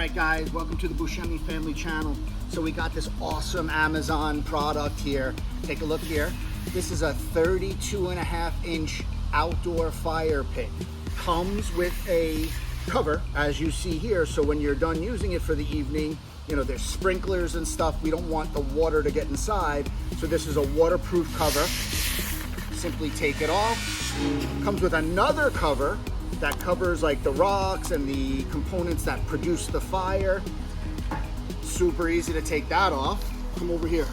right, guys, welcome to the Buscemi family channel. So we got this awesome Amazon product here. Take a look here. This is a 32.5-inch outdoor fire pit. Comes with a cover, as you see here, so when you're done using it for the evening, you know, there's sprinklers and stuff. We don't want the water to get inside, so this is a waterproof cover. Simply take it off. Comes with another cover that covers like the rocks and the components that produce the fire. Super easy to take that off. Come over here.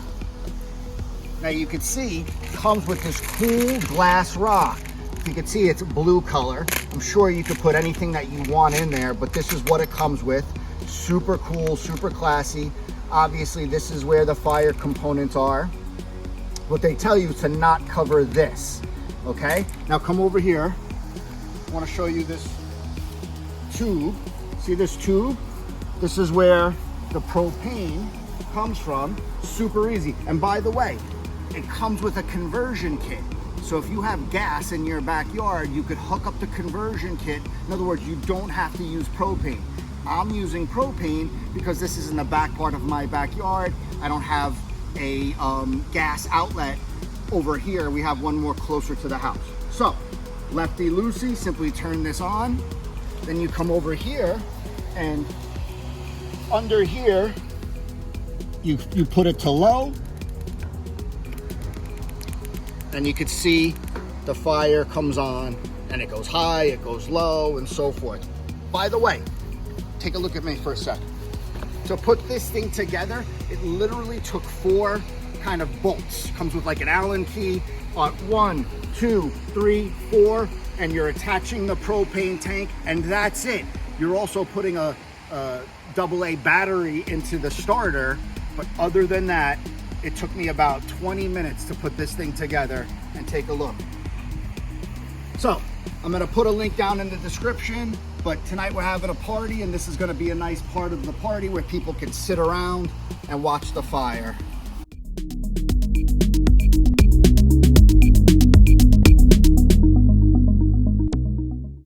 Now you can see, comes with this cool glass rock. You can see it's blue color. I'm sure you could put anything that you want in there, but this is what it comes with. Super cool, super classy. Obviously, this is where the fire components are. What they tell you is to not cover this, okay? Now come over here. I want to show you this tube. See this tube? This is where the propane comes from. Super easy. And by the way, it comes with a conversion kit. So if you have gas in your backyard, you could hook up the conversion kit. In other words, you don't have to use propane. I'm using propane because this is in the back part of my backyard. I don't have a gas outlet over here. We have one more closer to the house. So, lefty loosey, simply turn this on. Then you come over here, and under here, you put it to low, and you can see the fire comes on, and it goes high, it goes low, and so forth. By the way, take a look at me for a second. To put this thing together, it literally took 4 kind of bolts. Comes with like an Allen key on 1, 2, 3, 4, and you're attaching the propane tank, and that's it. You're also putting a AA battery into the starter, but other than that, it took me about 20 minutes to put this thing together. And take a look. So I'm gonna put a link down in the description, but tonight we're having a party, and this is gonna be a nice part of the party where people can sit around and watch the fire.